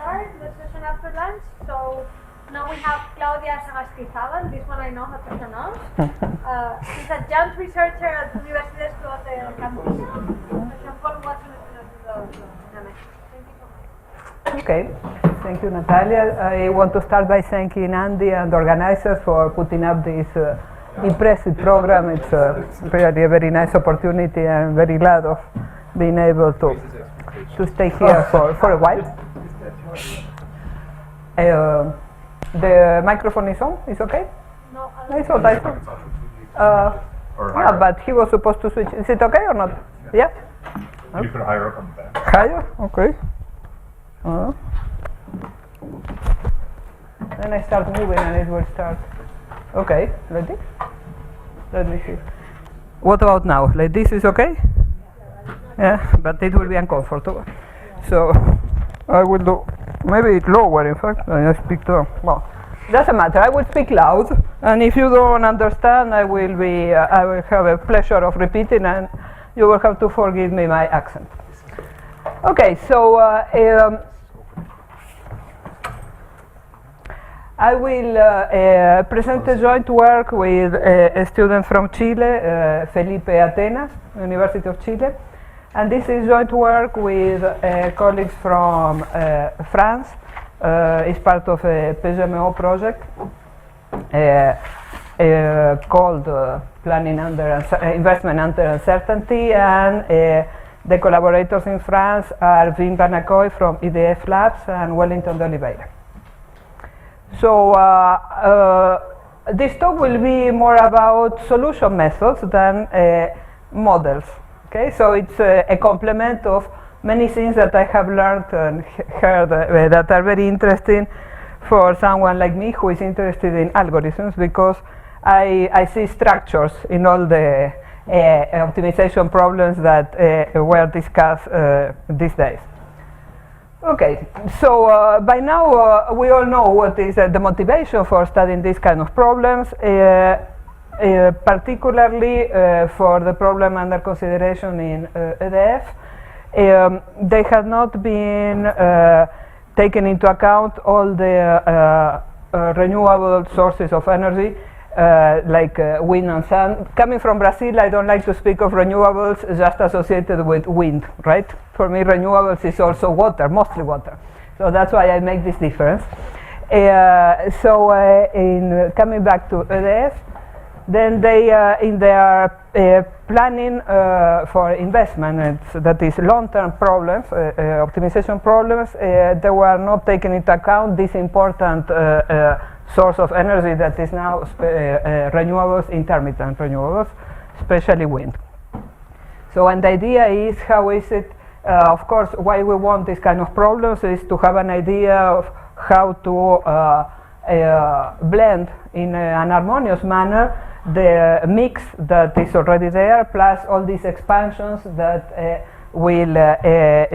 start the session after lunch. So now we have Claudia Sagastizabal. This one I know how to pronounce. She's a adjunct researcher at Universidade, Campinas. Okay, thank you, Natalia. I want to start by thanking Andy and the organizers for putting up this impressive program. It's really a very nice opportunity. I'm very glad of being able to stay here for a while. The microphone is on? Is okay? No, I thought I saw. Yeah, but he was supposed to switch. Is it okay or not? Yeah? You put higher up on the back. Higher? Okay. Then I start moving and it will start. Okay, like this? Let me see. What about now? Like this is okay? Yeah, but it will be uncomfortable. So I will do maybe it lower, in fact. I speak to, well, doesn't matter. I will speak loud, and if you don't understand, I will have a pleasure of repeating, and you will have to forgive me my accent. Okay, so I will present a joint work with a student from Chile, Felipe Atenas, University of Chile. And this is joint work with colleagues from France. It's part of a PGMO project called Planning Under Investment Under Uncertainty, and the collaborators in France are Wim van Ackoy from EDF Labs and Wellington de Oliveira. So this talk will be more about solution methods than models. Okay, so it's a complement of many things that I have learned and heard that are very interesting for someone like me who is interested in algorithms, because I see structures in all the optimization problems that were discussed these days. Okay, so by now we all know what is the motivation for studying these kind of problems. Particularly for the problem under consideration in EDF, they have not been taken into account all the renewable sources of energy, like wind and sun. Coming from Brazil, I don't like to speak of renewables just associated with wind, right? For me, renewables is also water, mostly water. So that's why I make this difference. In coming back to EDF, then they, in their planning for investment, that is long-term problems, optimization problems, they were not taking into account this important source of energy that is now renewables, intermittent renewables, especially wind. So, and the idea is, how is it, of course, why we want this kind of problems is to have an idea of how to blend in an harmonious manner the mix that is already there, plus all these expansions that will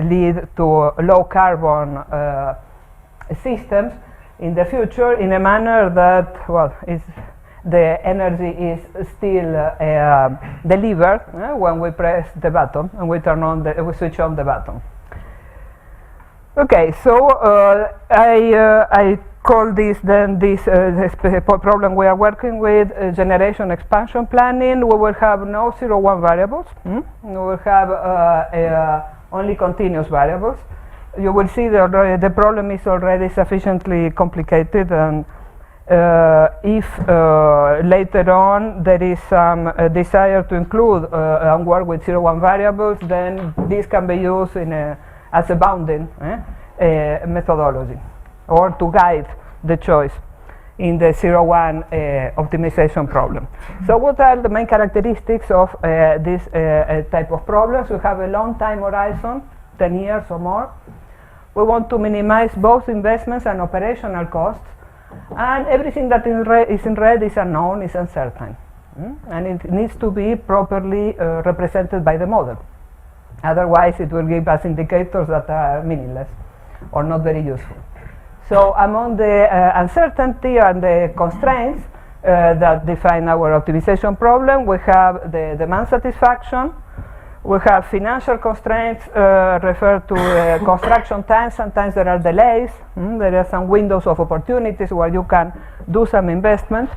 lead to low carbon systems in the future, in a manner that, well, the energy is still delivered when we press the button and we switch on the button. Okay, so I call this then this problem we are working with generation expansion planning. We will have no 0-1 variables. We will have only continuous variables. You will see that the problem is already sufficiently complicated, and if later on there is some desire to include and work with 0-1 variables, then this can be used as a bounding methodology, or to guide the choice in the 0-1 optimization problem. So what are the main characteristics of this type of problems? We have a long time horizon, 10 years or more. We want to minimize both investments and operational costs, and everything that is in red is unknown, is uncertain, and it needs to be properly represented by the model. Otherwise it will give us indicators that are meaningless or not very useful. So among the uncertainty and the constraints that define our optimization problem, we have the demand satisfaction, We have financial constraints refer to construction time. Sometimes there are delays. There are some windows of opportunities where you can do some investment.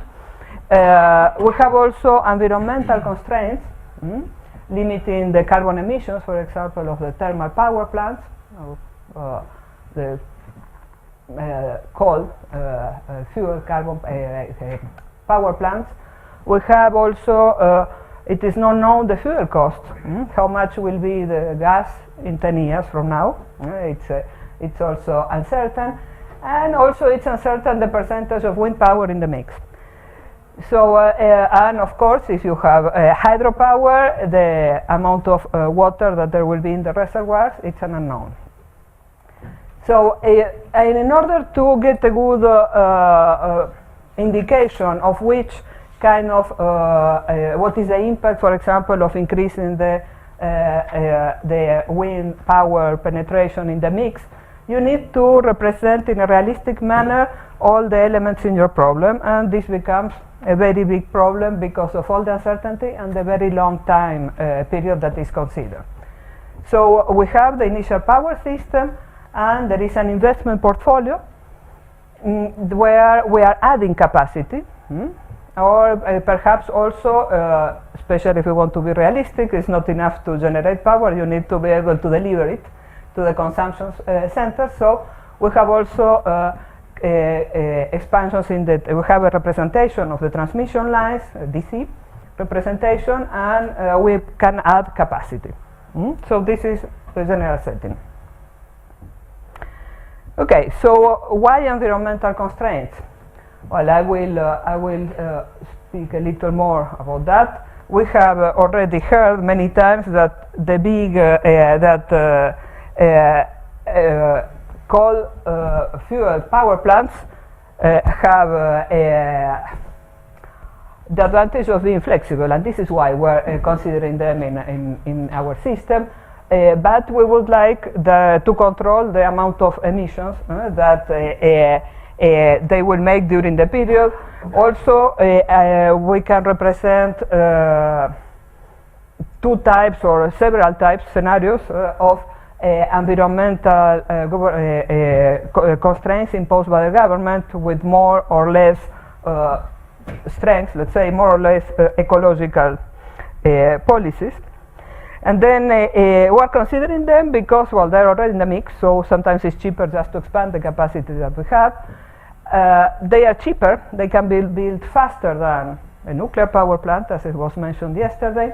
We have also environmental constraints, limiting the carbon emissions, for example, of the thermal power plants, the coal fuel carbon power plants. We have also, it is not known the fuel cost, how much will be the gas in 10 years from now. It's also uncertain, and also it's uncertain the percentage of wind power in the mix. So, and of course, if you have hydropower, the amount of water that there will be in the reservoirs, it's an unknown. So, and in order to get a good indication of which kind of, what is the impact, for example, of increasing the wind power penetration in the mix, you need to represent in a realistic manner all the elements in your problem, and this becomes a very big problem because of all the uncertainty and the very long time period that is considered. So we have the initial power system, and there is an investment portfolio where we are adding capacity, or perhaps also, especially if you want to be realistic, it's not enough to generate power, you need to be able to deliver it to the consumption centers. So we have also expansions in that we have a representation of the transmission lines, DC representation, and we can add capacity. So this is the general setting. Okay, so why environmental constraints? Well, I will speak a little more about that. We have already heard many times that the big coal fuel power plants have the advantage of being flexible, and this is why we're considering them in our system. But we would like to control the amount of emissions that they will make during the period. Also, we can represent two types or several types scenarios of environmental constraints imposed by the government with more or less strength, let's say more or less ecological policies. And then we're considering them because, well, they're already in the mix, so sometimes it's cheaper just to expand the capacity that we have. They are cheaper, they can be built faster than a nuclear power plant, as it was mentioned yesterday.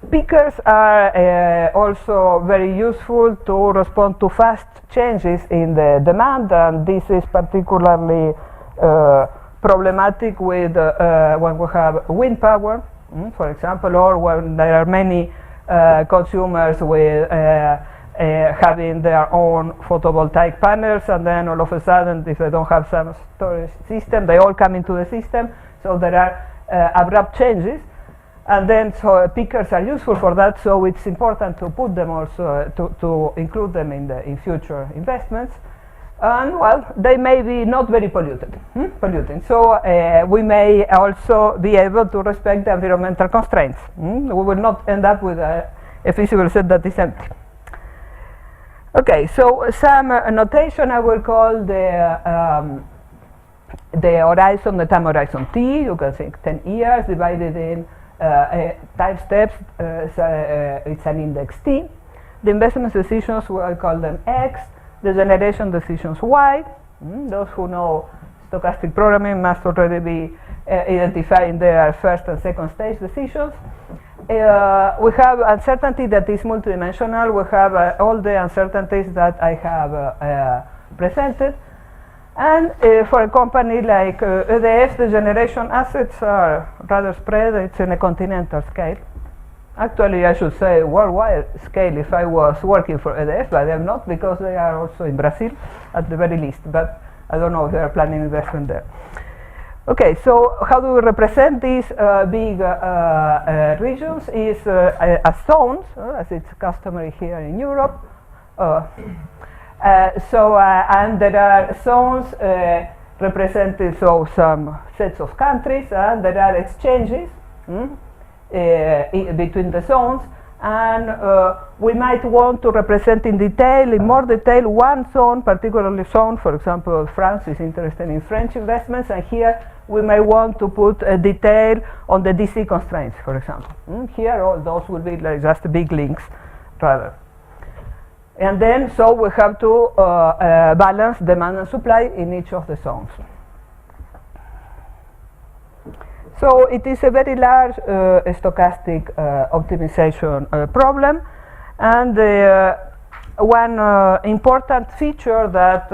Peakers are also very useful to respond to fast changes in the demand, and this is particularly problematic with when we have wind power, for example, or when there are many consumers with having their own photovoltaic panels, and then all of a sudden, if they don't have some storage system, they all come into the system, so there are abrupt changes. And then, so peakers are useful for that, so it's important to put them also, to include them in future investments. And, well, they may be not very polluting. So we may also be able to respect the environmental constraints. We will not end up with a feasible set that is empty. Okay, so some notation I will call the horizon, the time horizon T. You can think 10 years divided in time steps. It's an index T. The investment decisions, I call them X. The generation decisions Y. Those who know stochastic programming must already be identifying their first and second stage decisions. We have uncertainty that is multidimensional. We have all the uncertainties that I have presented. And for a company like andF, the generation assets are rather spread. It's in a continental scale. Actually, I should say worldwide scale if I was working for andF, but I'm not, because they are also in Brazil at the very least. But I don't know if they are planning investment there. Okay, so how do we represent these big regions? Is as zones, as it's customary here in Europe. And there are zones represented, so some sets of countries, and there are exchanges between the zones, and we might want to represent in more detail, one zone, particularly zone, for example, France is interested in French investments, and here we may want to put a detail on the DC constraints, for example. Here, all those will be like just big links, rather. And then, so we have to balance demand and supply in each of the zones. So it is a very large stochastic optimization problem, and one important feature that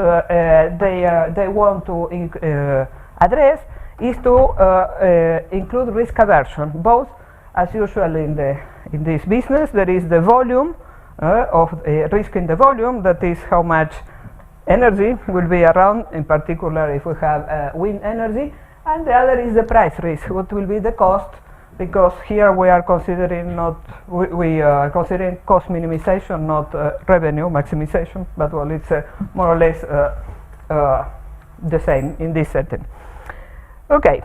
they want to address is to include risk aversion. Both, as usual in this business, there is the volume of risk in the volume, that is how much energy will be around, in particular if we have wind energy, and the other is the price risk, what will be the cost, because here we are considering we are considering cost minimization, not revenue maximization, but well, it's more or less the same in this setting. Okay,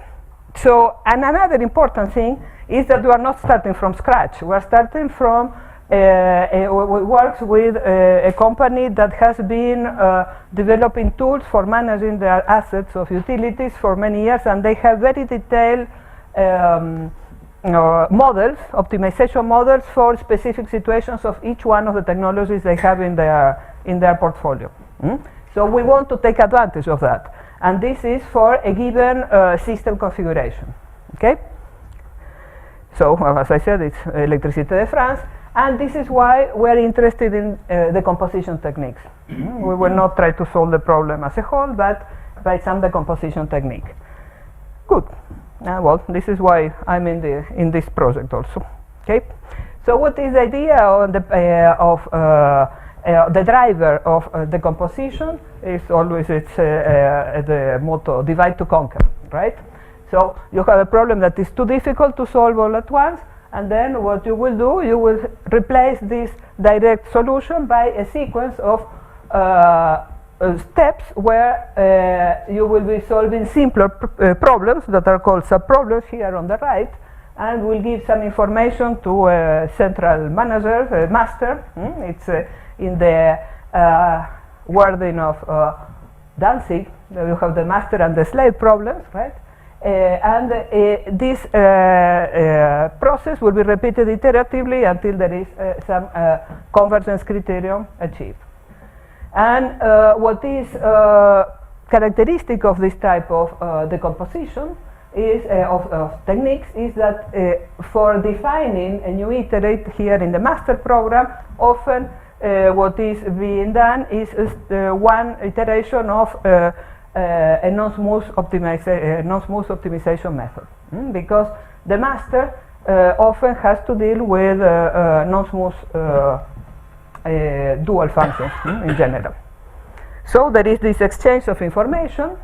so and another important thing is that we are not starting from scratch. We are starting from works with a company that has been developing tools for managing their assets of utilities for many years, and they have very detailed models, optimization models for specific situations of each one of the technologies they have in their portfolio. So we want to take advantage of that, and this is for a given system configuration. Okay. So as I said, it's Électricité de France. And this is why we're interested in decomposition techniques. We will not try to solve the problem as a whole, but by some decomposition technique. Good. Well, this is why I'm in this project also. Okay. So what is the idea on the driver of decomposition? Is always the motto: divide to conquer, right? So you have a problem that is too difficult to solve all at once. And then what you will do, you will replace this direct solution by a sequence of steps where you will be solving simpler problems that are called subproblems here on the right, and will give some information to a central manager, a master. It's in the wording of Danzig, you have the master and the slave problems, right? And this process will be repeated iteratively until there is some convergence criterion achieved. And what is characteristic of this type of decomposition is of techniques is that for defining a new iterate here in the master program, often what is being done is one iteration of a non-smooth optimization method, because the master often has to deal with non-smooth dual functions in general. So there is this exchange of information.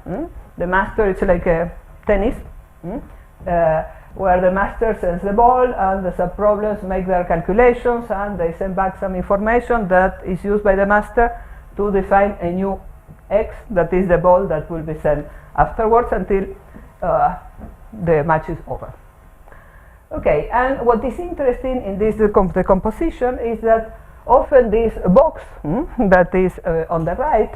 The master is like a tennis, where the master sends the ball and the subproblems make their calculations, and they send back some information that is used by the master to define a new X, that is the ball that will be sent afterwards until the match is over. Okay, and what is interesting in this decomposition is that often this box that is on the right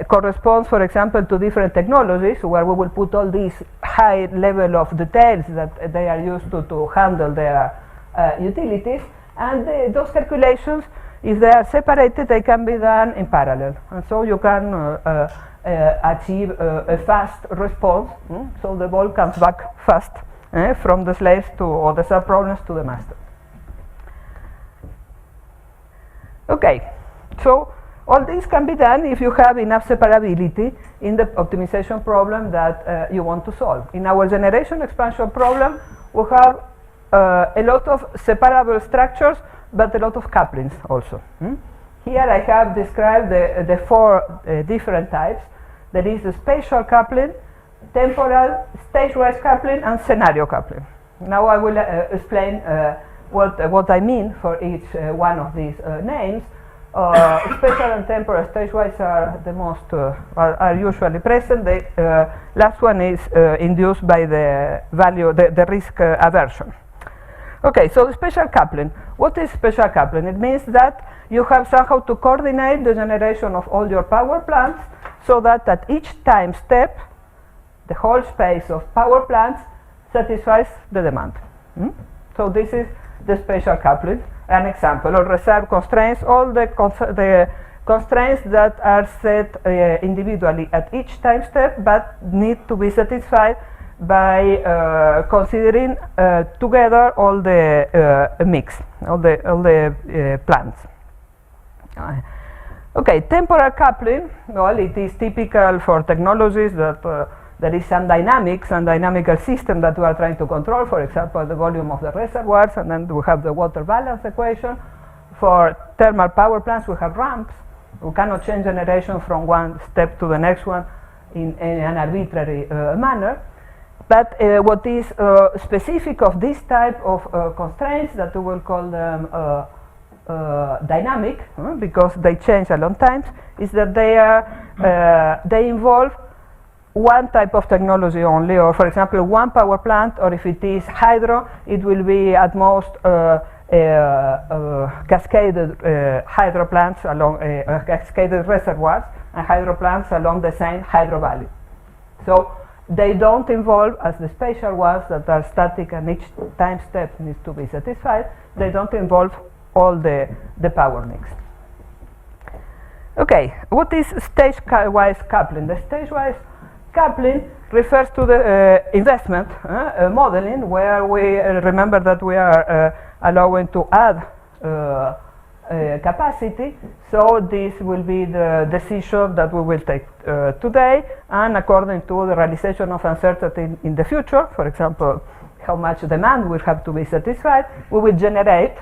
corresponds, for example, to different technologies, where we will put all these high level of details that they are used to handle their utilities, and those calculations, if they are separated, they can be done in parallel, and so you can achieve a fast response. So the ball comes back fast from the slaves or the subproblems to the master. Okay, so all this can be done if you have enough separability in the optimization problem that you want to solve. In our generation expansion problem, we have a lot of separable structures, but a lot of couplings also. Here I have described the four different types. There is the spatial coupling, temporal, stage-wise coupling, and scenario coupling. Now I will explain what I mean for each one of these names. Spatial and temporal stage-wise are the most are usually present. The last one is induced by the value, the risk aversion. Okay, so the spatial coupling. What is spatial coupling? It means that you have somehow to coordinate the generation of all your power plants so that at each time step, the whole space of power plants satisfies the demand. So this is the spatial coupling. An example, or reserve constraints, all the constraints that are set individually at each time step but need to be satisfied by considering together all the mix, all the plants. Okay, temporal coupling, well, it is typical for technologies that there is some dynamical system that we are trying to control, for example, the volume of the reservoirs, and then we have the water balance equation. For thermal power plants, we have ramps. We cannot change generation from one step to the next one in an arbitrary manner. But what is specific of this type of constraints, that we will call them dynamic, because they change a long times, is that they involve one type of technology only, or for example one power plant, or if it is hydro, it will be at most cascaded hydro plants along cascaded reservoirs and hydro plants along the same hydro valley. So they don't involve, as the spatial ones that are static and each time step needs to be satisfied, they don't involve all the power mix. Okay, what is stage-wise coupling? The stage-wise coupling refers to the investment modeling, where we remember that we are allowing to add capacity. So this will be the decision that we will take today, and according to the realization of uncertainty in the future, for example, how much demand will have to be satisfied, we will generate,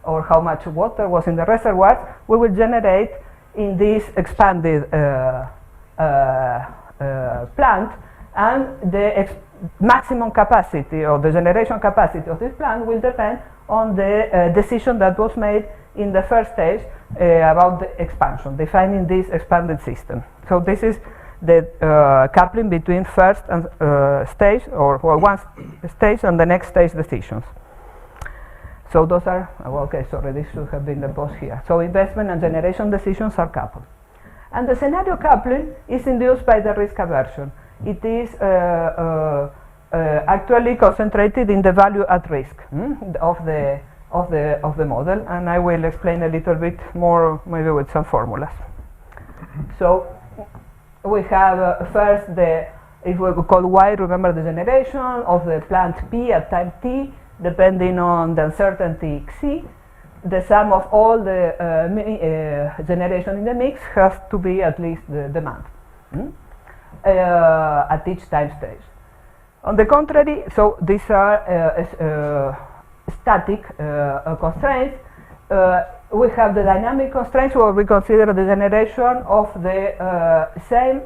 or how much water was in the reservoirs, we will generate in this expanded plant, and the maximum capacity or the generation capacity of this plant will depend on the decision that was made in the first stage about the expansion, defining this expanded system. So this is the coupling between first and stage, or one stage and the next stage decisions. So those are, okay, sorry, this should have been the post here. So investment and generation decisions are coupled. And the scenario coupling is induced by the risk aversion. It is actually concentrated in the value at risk of the model, and I will explain a little bit more, maybe with some formulas. So we have first if we call y, remember the generation of the plant P at time t, depending on the uncertainty xc. The sum of all the generation in the mix has to be at least the demand at each time stage. On the contrary, so these are static constraints. We have the dynamic constraints, where we consider the generation of the same.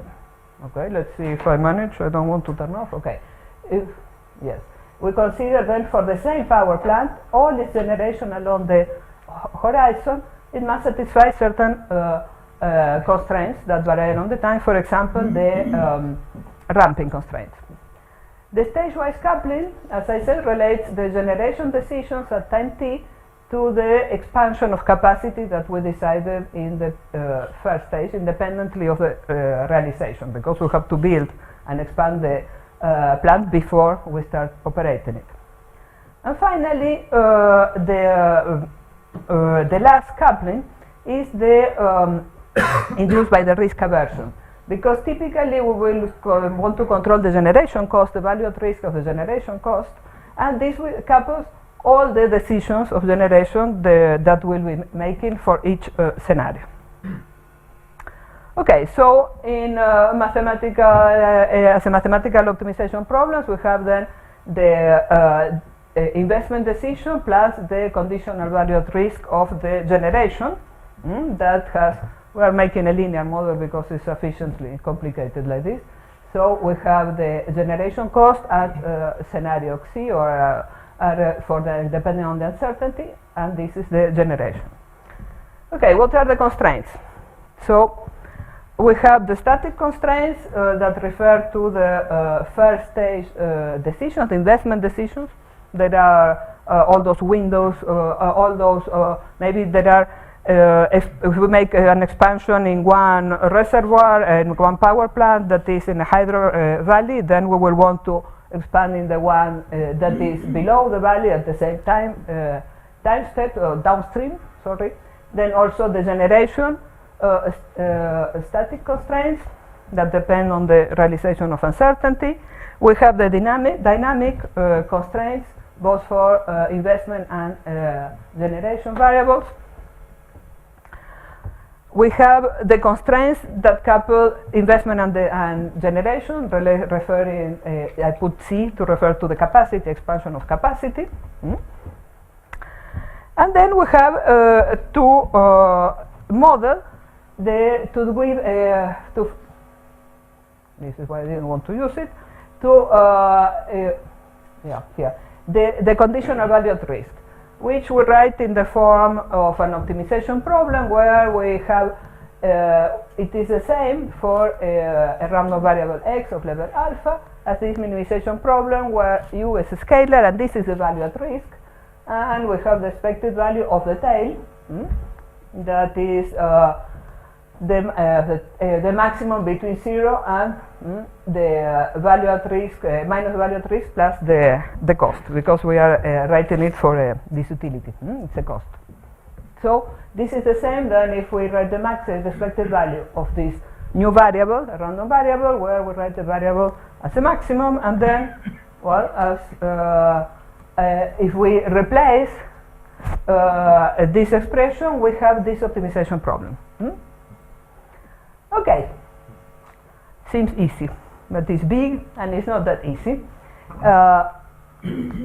Okay, let's see if I manage. I don't want to turn off. Okay, yes. We consider then for the same power plant, all its generation along the horizon, it must satisfy certain constraints that vary along the time, for example, the ramping constraints. The stage-wise coupling, as I said, relates the generation decisions at time t to the expansion of capacity that we decided in the first stage, independently of the realization, because we have to build and expand the plant before we start operating it. And finally, the last coupling is the induced by the risk aversion, because typically we will want to control the generation cost, the value at risk of the generation cost, and this couples all the decisions of generation that we'll be making for each scenario. Okay, so in mathematical as a mathematical optimization problems, we have then the investment decision plus the conditional value at risk of the generation. That has, we are making a linear model because it's sufficiently complicated like this. So we have the generation cost at scenario C, or for the depending on the uncertainty, and this is the generation. Okay, what are the constraints? So we have the static constraints that refer to the first stage decisions, investment decisions. There are all those windows, all those, maybe there are, if we make an expansion in one reservoir and one power plant that is in a hydro valley, then we will want to expand in the one that is below the valley at the same time, time step, downstream, sorry. Then also the generation static constraints that depend on the realization of uncertainty. We have the dynamic constraints both for investment and generation variables. We have the constraints that couple investment and generation, referring, I put C to refer to the capacity, expansion of capacity. And then we have two models this is why I didn't want to use it, the conditional value at risk, which we write in the form of an optimization problem where we have, it is the same for a random variable x of level alpha as this minimization problem where u is a scalar and this is the value at risk, and we have the expected value of the tail, that is the maximum between 0 and the value at risk, minus value at risk plus the cost, because we are writing it for this utility. It's a cost. So this is the same than if we write the the expected value of this new variable, a random variable, where we write the variable as a maximum, and then, well, as if we replace this expression, we have this optimization problem. Okay, seems easy, but it's big and it's not that easy.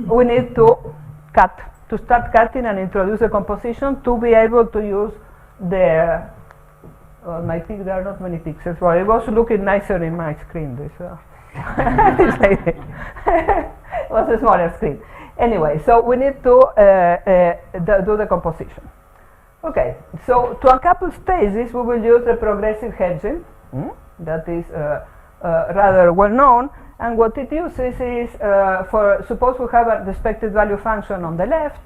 We need to start cutting and introduce a composition to be able to use the, there are not many pixels, well, it was looking nicer in my screen, this it was a smaller screen. Anyway, so we need to do the composition. Okay, so to uncouple stages, we will use the progressive hedging, that is rather well known, and what it uses is, suppose we have an expected value function on the left,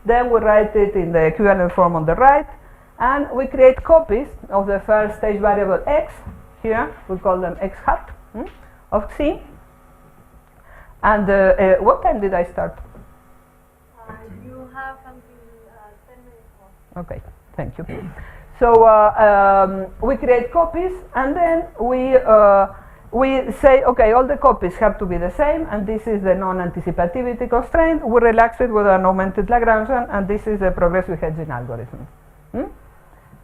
then we write it in the equivalent form on the right, and we create copies of the first stage variable x, here, we call them x hat, of c, and what time did I start? You have until 10 minutes more. Okay, thank you. So we create copies, and then we say, okay, all the copies have to be the same, and this is the non-anticipativity constraint. We relax it with an augmented Lagrangian, and this is the progressive hedging algorithm.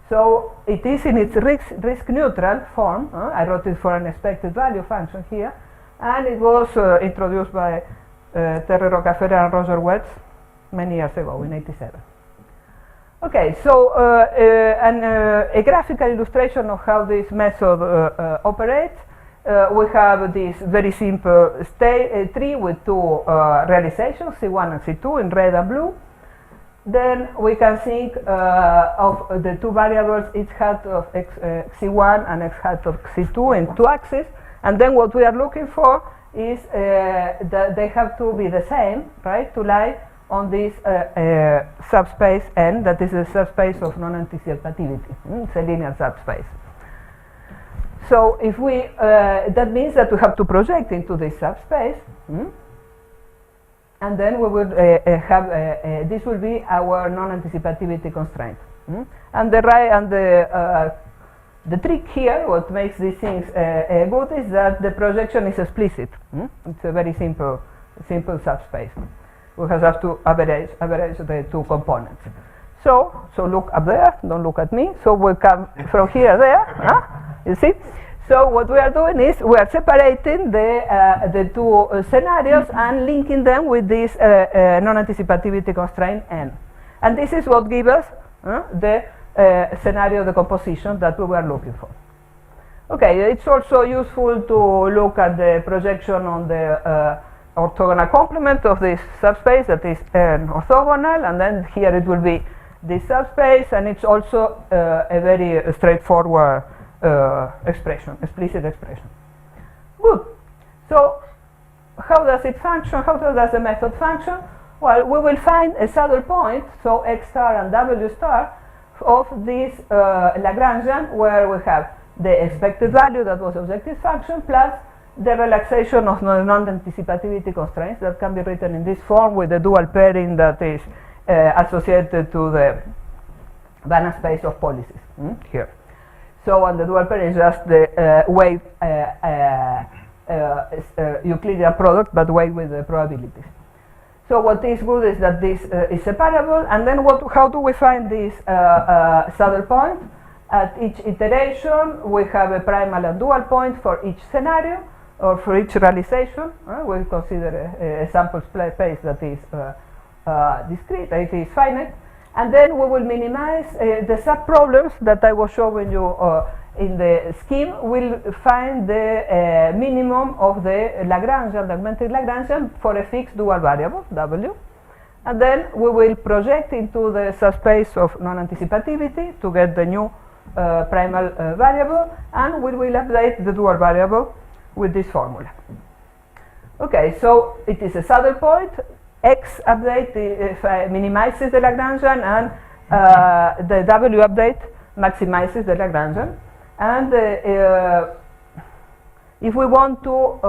So it is in its risk-neutral form. I wrote it for an expected value function here, and it was introduced by Terry Rockefeller and Roger Wetz many years ago, in '87. Okay, so a graphical illustration of how this method operates. We have this very simple tree with two realizations, C1 and C2 in red and blue. Then we can think of the two variables, each hat of C1 and x hat of C2 in two axes. And then what we are looking for is that they have to be the same, right, to lie on this subspace N, that is the subspace of non-anticipativity. It's a linear subspace. So if we, that means that we have to project into this subspace, and then we will have, this will be our non-anticipativity constraint. And the trick here, what makes these things good, is that the projection is explicit. It's a very simple subspace. We have to average the two components. So look up there, don't look at me. So we come from here there, you see? So what we are doing is we are separating the two scenarios and linking them with this non-anticipativity constraint N. And this is what gives us the scenario decomposition that we were looking for. Okay, it's also useful to look at the projection on the orthogonal complement of this subspace, that is N orthogonal, and then here it will be this subspace, and it's also a very straightforward expression, explicit expression. Good. So how does it function? How does the method function? Well, we will find a saddle point, so x star and w star, of this Lagrangian, where we have the expected value that was objective function plus the relaxation of the non-anticipativity constraints that can be written in this form with the dual pairing that is associated to the Banach space of policies here. So, and the dual pairing is just the wave Euclidean product, but wave with the probabilities. So what is good is that this is separable, and then how do we find this saddle point? At each iteration, we have a primal and dual point for each scenario, or for each realization. We consider a sample space that is discrete, it is finite, and then we will minimize the sub-problems that I was showing you in the scheme. Will find the minimum of the Lagrangian, the augmented Lagrangian, for a fixed dual variable, W. And then we will project into the subspace of non-anticipativity to get the new primal variable, and we will update the dual variable with this formula. Okay, so it is a saddle point. X update minimizes the Lagrangian, and the W update maximizes the Lagrangian. And if we want to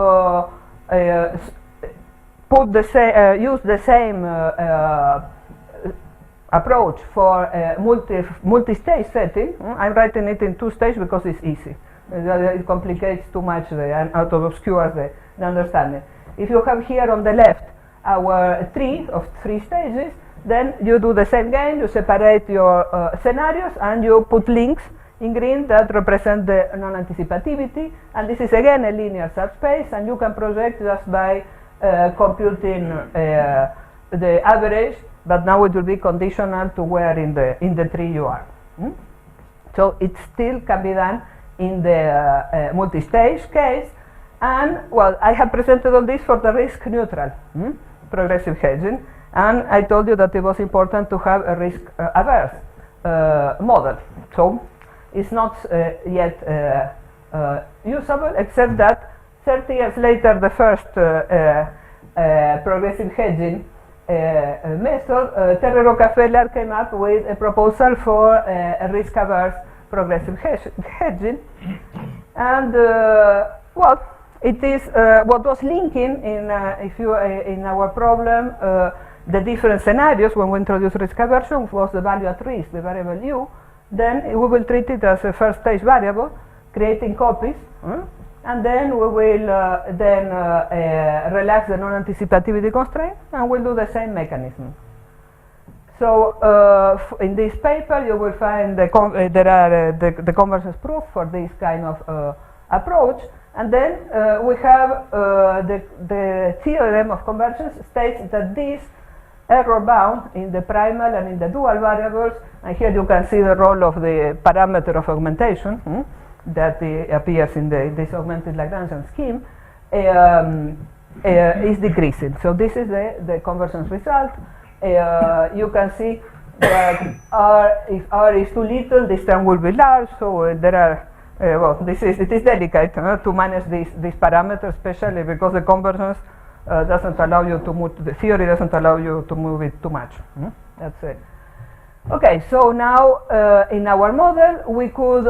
use the same approach for a multi-stage setting, I'm writing it in two stages because it's easy. It complicates too much and obscures the understanding. If you have here on the left our tree of 3 stages, then you do the same game. You separate your scenarios and you put links in green that represent the non-anticipativity, and this is again a linear subspace, and you can project just by computing the average, but now it will be conditional to where in the tree you are. So it still can be done in the multi-stage case, and well, I have presented all this for the risk-neutral progressive hedging, and I told you that it was important to have a risk-averse model. So it's not yet usable, except that 30 years later the first progressive hedging method, Terry Rockefeller came up with a proposal for a risk-averse progressive hedging, and well, it is what was linking in in our problem the different scenarios when we introduce risk aversion was the value at risk, the variable u. Then we will treat it as a first stage variable, creating copies, and then we will relax the non-anticipativity constraint, and we'll do the same mechanism. So in this paper you will find the convergence proof for this kind of approach, and then we have the theorem of convergence states that this error bound in the primal and in the dual variables, and here you can see the role of the parameter of augmentation that appears in this augmented Lagrangian scheme, is decreasing. So this is the convergence result. You can see that if R is too little, this term will be large, so there are well, it is delicate to manage these parameters, especially because the convergence doesn't allow you to move, the theory doesn't allow you to move it too much. That's it. Okay, so now in our model we could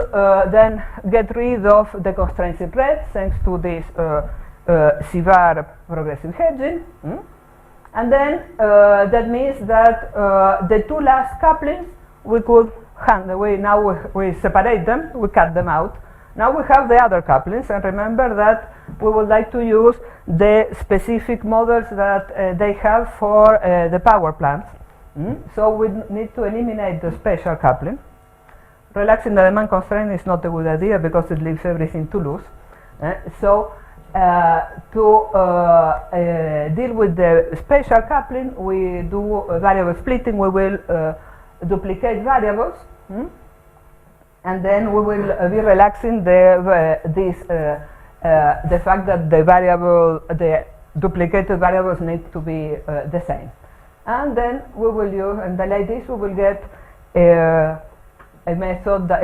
then get rid of the constraints in red thanks to this CVAR progressive hedging. And then that means that the two last couplings we could we separate them, we cut them out. Now we have the other couplings, and remember that we would like to use the specific models that they have for the power plants. So we need to eliminate the spatial coupling. Relaxing the demand constraint is not a good idea because it leaves everything too loose. So to deal with the spatial coupling, we do variable splitting. We will duplicate variables, and then we will be relaxing the fact that the duplicated variables need to be the same. And then we will use, and like this we will get a method that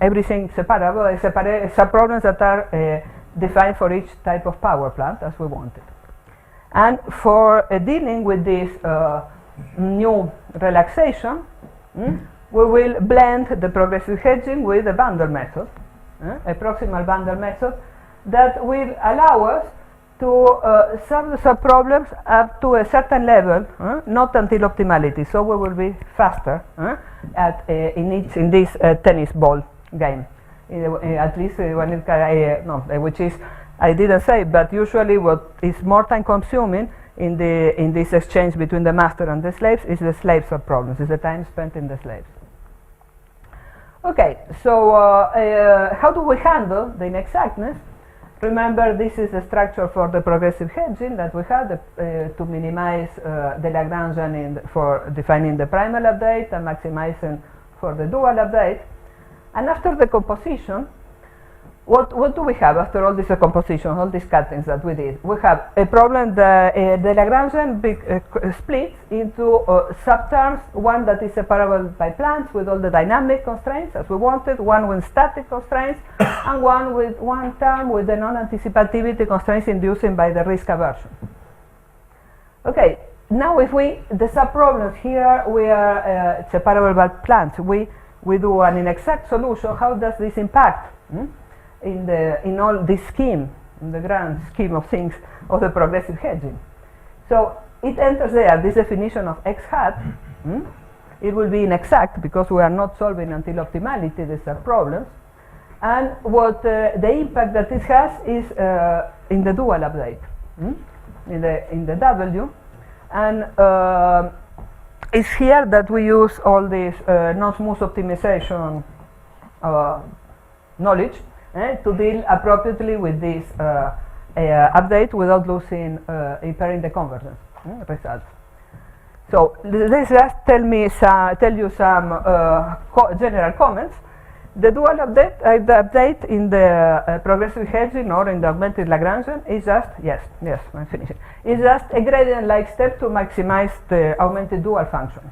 everything separable, subproblems that are defined for each type of power plant as we wanted. And for dealing with this new relaxation, we will blend the progressive hedging with a bundle method, a proximal bundle method that will allow us to solve the subproblems up to a certain level, not until optimality. So we will be faster in this tennis ball game. At least when it which is, I didn't say, but usually what is more time consuming in this exchange between the master and the slaves is the slave subproblems, is the time spent in the slaves. Okay, so how do we handle the inexactness? Remember, this is the structure for the progressive hedging that we had to minimize the Lagrangian for defining the primal update and maximizing for the dual update. And after the composition, what do we have after all this decomposition, all these cuttings that we did? We have a problem that the Lagrangian splits into subterms, one that is separable by plants with all the dynamic constraints as we wanted, one with static constraints, and one with one term with the non-anticipativity constraints inducing by the risk aversion. Okay, now if the subproblems here, we are separable by plants. We do an inexact solution. How does this impact? In all this scheme, in the grand scheme of things of the progressive hedging. So it enters there, this definition of x hat. It will be inexact because we are not solving until optimality these are problems. And what the impact that this has is in the dual update, in the W. And it's here that we use all this non-smooth optimization knowledge to deal appropriately with this update without losing impairing the convergence results. So let's just tell you some general comments. The dual update, the update in the progressive hedging or in the augmented Lagrangian is just I'm finishing. It's just a gradient-like step to maximize the augmented dual function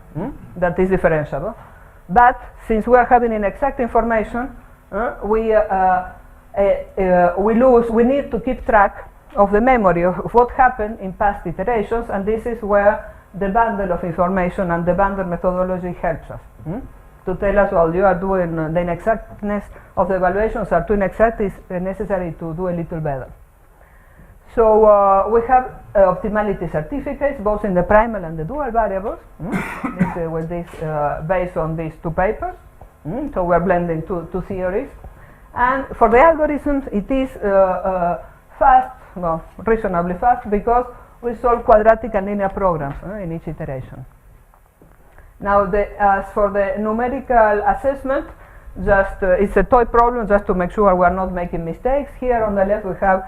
that is differentiable. But since we are having inexact information, we need to keep track of the memory of what happened in past iterations, and this is where the bundle of information and the bundle methodology helps us to tell us, well, you are doing the inexactness of the evaluations are too inexact, it's necessary to do a little better. So we have optimality certificates both in the primal and the dual variables based on these two papers. So we're blending two theories. And for the algorithms, it is fast, reasonably fast, because we solve quadratic and linear programs in each iteration. Now, as for the numerical assessment, it's a toy problem just to make sure we are not making mistakes. Here on the left, we have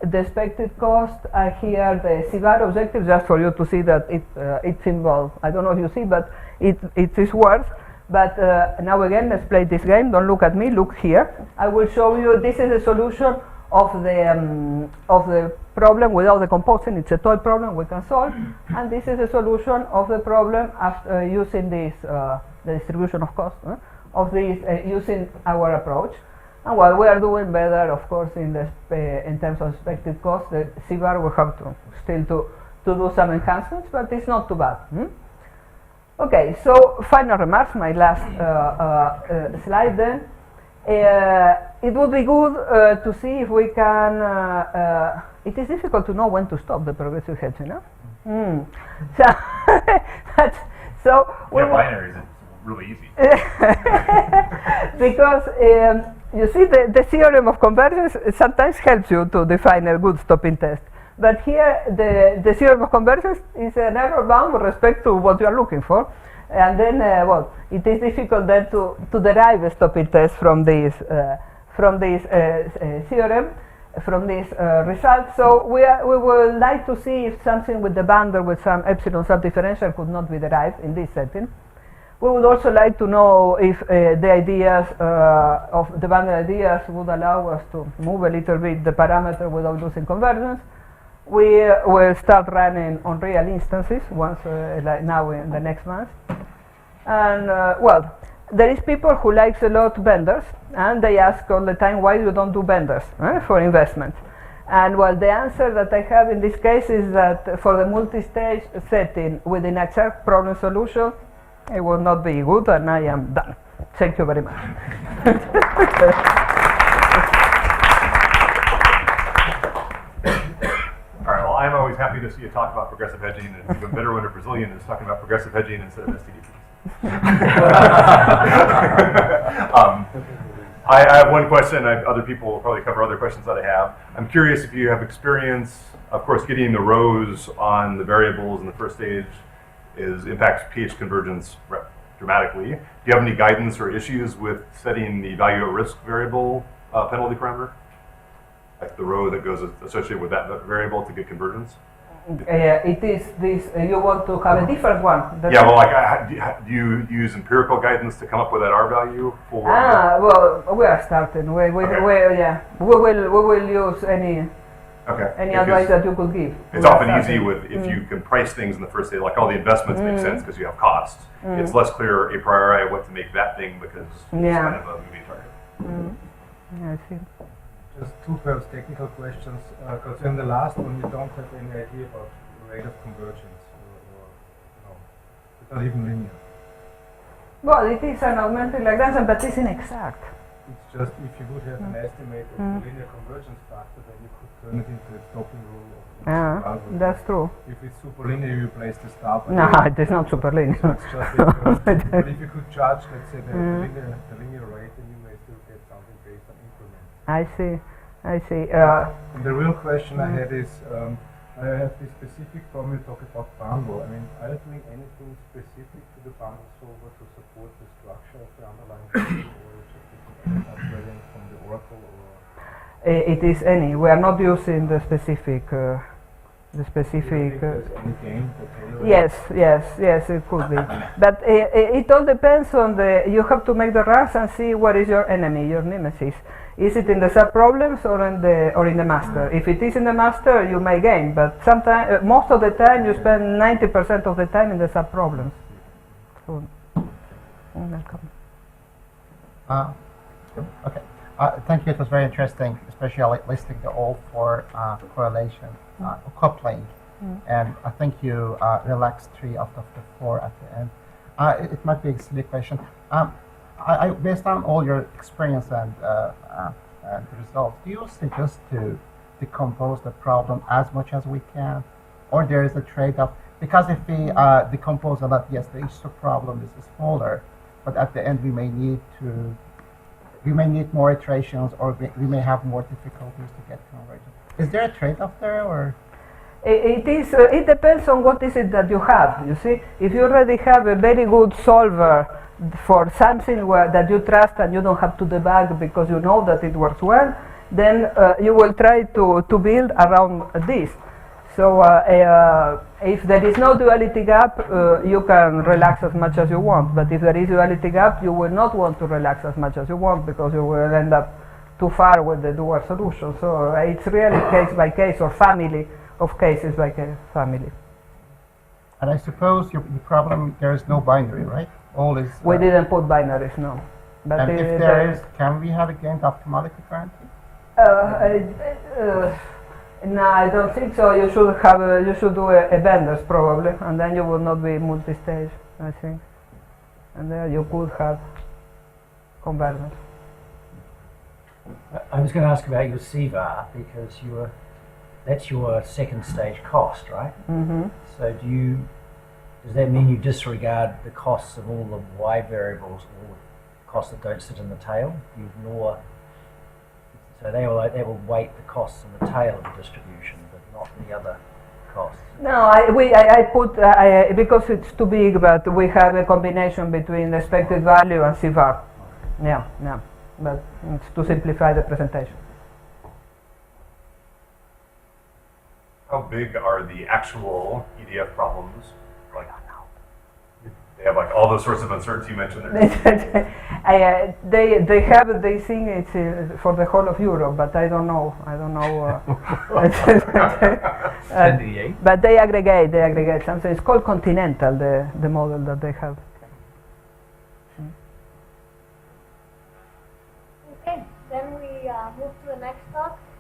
the expected cost, here the CVAR objective, just for you to see that it's involved. I don't know if you see, but it is worse. But now again, let's play this game. Don't look at me, look here. I will show you, this is the solution of the problem without the composing. It's a toy problem we can solve. And this is the solution of the problem after using this, the distribution of cost, of this, using our approach. And while we are doing better, of course, in terms of expected cost, the CVAR will have to still to do some enhancements, but it's not too bad. Okay, so final remarks, my last slide then. It would be good to see if we can, it is difficult to know when to stop the progressive hedging, no? So binaries, it's really easy. Because you see the theorem of convergence sometimes helps you to define a good stopping test. But here the theorem of convergence is an error bound with respect to what you are looking for. And then, it is difficult then to derive a stopping test from this theorem, from this result. So we would like to see if something with the bundle with some epsilon subdifferential could not be derived in this setting. We would also like to know if the ideas of the bundle ideas would allow us to move a little bit the parameter without losing convergence. We will start running on real instances once, like now in the next month. And well, there is people who likes a lot vendors, and they ask all the time why you don't do vendors for investment. And well, the answer that I have in this case is that for the multi-stage setting with an exact problem solution, it will not be good, and I am done. Thank you very much. All right, well, I'm always happy to see you talk about progressive hedging, and it's even better when a Brazilian is talking about progressive hedging instead of STDs. I have one question. Other people will probably cover other questions that I have. I'm curious if you have experience, of course, getting the rows on the variables in the first stage impacts pH convergence dramatically. Do you have any guidance or issues with setting the value at risk variable penalty parameter? Like the row that goes associated with that variable to get convergence? It is this, you want to have a different one. Yeah, well, like, do you use empirical guidance to come up with that R value for? Well, we are starting. We will use any advice that you could give. It's often easy with if you can price things in the first stage, like all the investments make sense because you have costs. It's less clear a priori what to make that thing because it's kind of a moving target. I see. Just two perhaps technical questions. Because in the last one, you don't have any idea about rate of convergence, or no, it's not even linear. Well, it is an augmented Lagrangian, but it's inexact. It's just if you would have an estimate of the linear convergence factor, then you could turn it into a stopping rule. That's true. If it's super linear, you place the star. No, it is not super linear. So it's just but if you could charge, let's say, the linear rate, then you may still get something based on increment. I see. And the real question I had is, I have this specific problem. You talk about bundle. I mean, are you doing anything specific to the bundle solver to support the structure of the underlying system, or is it just variant from the Oracle? Or it is any. We are not using the specific. any game for tailor? Yes, it could be. But it all depends on you have to make the runs and see what is your enemy, your nemesis. Is it in the sub-problems or in the master? If it is in the master, you may gain, but sometimes, most of the time, you spend 90% of the time in the sub-problems. So, welcome. Okay. Thank you. It was very interesting, especially listing the all four correlation coupling, and I think you relaxed 3 out of the 4 at the end. It might be a silly question. Based on all your experience and results, do you suggest to decompose the problem as much as we can, or there is a trade-off? Because if we decompose a lot, yes, the issue problem is smaller, but at the end we may need more iterations, or we may have more difficulties to get convergence. Is there a trade-off there, or? It depends on what is it that you have. You see, if you already have a very good solver for something that you trust and you don't have to debug because you know that it works well, then you will try to build around this. So if there is no duality gap, you can relax as much as you want. But if there is duality gap, you will not want to relax as much as you want because you will end up too far with the dual solution. So it's really case by case, or family of cases by family. And I suppose your problem, there is no binary, right? All is. We didn't put binaries, no. But and if there is, can we have a gained optimality currently? No, I don't think so. You should have you should do a benders probably, and then you will not be multi-stage, I think. And there you could have convergence. I was going to ask about your CVAR because that's your second stage cost, right? Mm-hmm. So does that mean you disregard the costs of all the Y variables, all the costs that don't sit in the tail? You ignore, so they will weight the costs in the tail of the distribution, but not the other costs. No, I put because it's too big, but we have a combination between expected value and CVAR. Yeah, but it's to simplify the presentation. How big are the actual EDF problems? Like, they have like all those sorts of uncertainty you mentioned there. They have, they think it's for the whole of Europe, but I don't know. NDA. But they aggregate something. It's called continental, the model that they have. next talk.